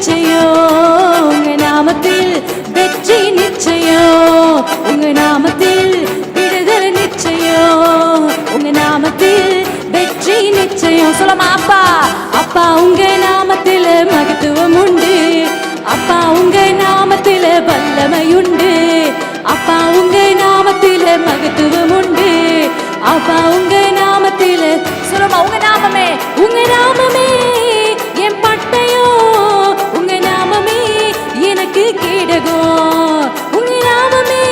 நிச்சயம் உங்க நாமத்தில் வெற்றி நிச்சயம் உங்க நாமத்தில் விடுதலை நிச்சயம் உங்க நாமத்தில் வெற்றி நிச்சயம் சொல்லமா அப்பா அப்பா உங்க நாமத்தில் மகத்துவம் உண்டு அப்பா உங்க நாமத்தில் வல்லமை உண்டு அப்பா உங்க நாமத்தில் மகத்துவம் உண்டு அப்பா உங்க நாமத்தில் சொல்லமா உங்க நாமமே என் பட்டயம் உங்க நாமமே எனக்கு கேடகம் உங்க நாமமே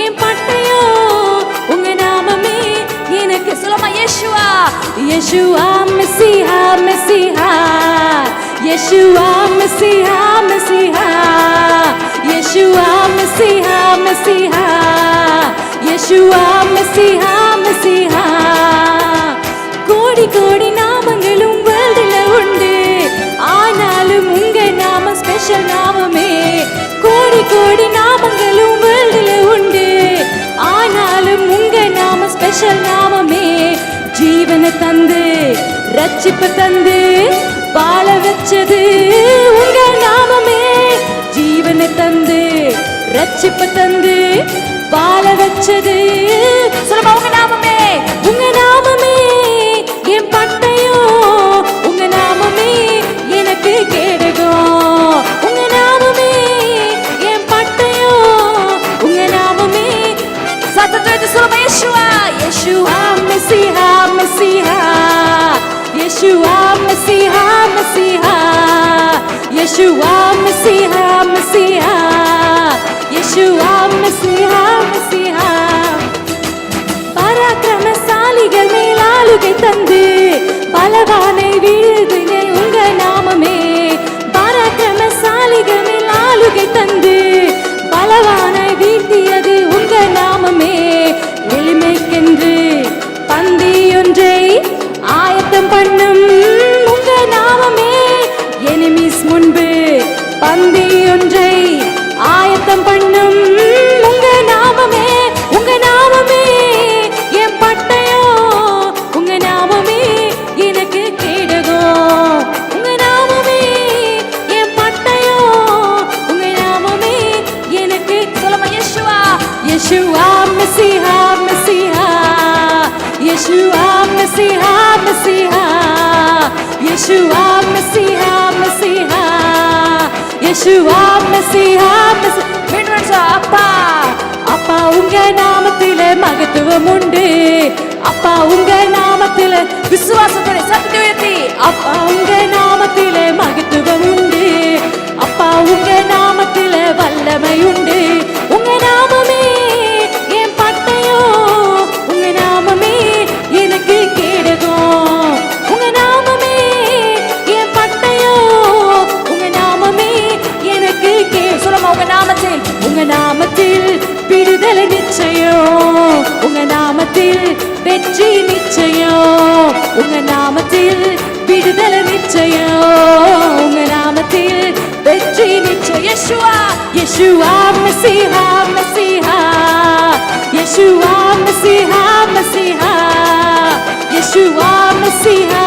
என் பட்டயம் உங்க நாமமே எனக்கு சொல்லமா யேசுவா யேசுவா மெசிஹா மெசிஹா யேசுவா மெசிஹா மெசிஹா யேசுவா மெசிஹா மெசிஹா யேசுவா மெசிஹா மெசிஹா கோடி கோடி நாமங்களும் வேர்ல்டுல உண்டு ஆனாலும் உங்க நாம ஸ்பெஷல் நாமமே கோடி கோடி நாமங்களும் வேர்ல்டுல உண்டு ஆனாலும் உங்க நாம ஸ்பெஷல் நாமமே ஜீவனை தந்து ரட்சிப்பு தந்து வாழ வச்சது உங்க நாமமே ஜீவனை தந்து ரட்சிப்பு தந்து வாழ வச்சது சொல்லுமா உங்க நாமமே என் பட்டயம் உங்க நாமமே எனக்கு கேடகம் உங்க நாமமே என் பட்டயம் உங்க நாமமே சத்தத்தை சொல்லுமா யேசுவா யேசுவா மெசிஹா மெசிஹா யேசுவா மெசிஹா மெசிஹா யேசுவா மெசிஹா மெசிஹா யேசுவா மெசிஹா மெசிஹா பராக்கிரமசாலிகள் மேல் ஆளுகை தந்து பலவானை வீழ்த்துங்க உங்க நாமமே பராக்கிரமசாலிகள் மேல் ஆளுகை தந்து பலவானை வீழ்த்தியது உங்க நாமமே எளிமைக்கென்று பந்தி ஒன்றை ஆயத்தம் பண்ணும் உங்க நாமமே எனிமிஸ் முன்பு பந்தி ஒன்றை ஆயத்தம் பண்ணும் உங்க நாமமே என் பட்டயம் உங்க நாமமே எனக்கு கேடகம் உங்க நாமமே என் பட்டயம் உங்க நாமமே எனக்கு சொல்லமா யேசுவா யேசுவா மெசிஹா மெசிஹா யேசுவா மெசிஹா மெசிஹா யேசுவா மெசிஹா மெசிஹா யேசுவா மெசிஹா மெசிஹா அப்பா அப்பா உங்க நாமத்தில மகத்துவம் உண்டு அப்பா உங்க நாமத்தில விசுவாசத்தோட சத்தத்தை உயர்த்தி அப்பா உங்க நாமத்தில மகத்துவம் உண்டு அப்பா உங்க நாமத்தில வல்லமை உண்டு உங்க நாமமே என் பட்டயம் உங்க நாமமே எனக்கு கேடகம் உங்க நாமமே என் பட்டயம் உங்க நாமமே எனக்கு சொல்லமா உங்க நாமத்தில் விடுதலை நிச்சயம் உங்க நாமத்தில் வெற்றி நிச்சயம் உங்க நாமத்தில் விடுதலை நிச்சயம் உங்க நாமத்தில் வெற்றி நிச்சயம் யேசுவா யேசுவா மெசிஹா மெசிஹா யேசுவா மெசிஹா மெசிஹா யேசுவா மெசிஹா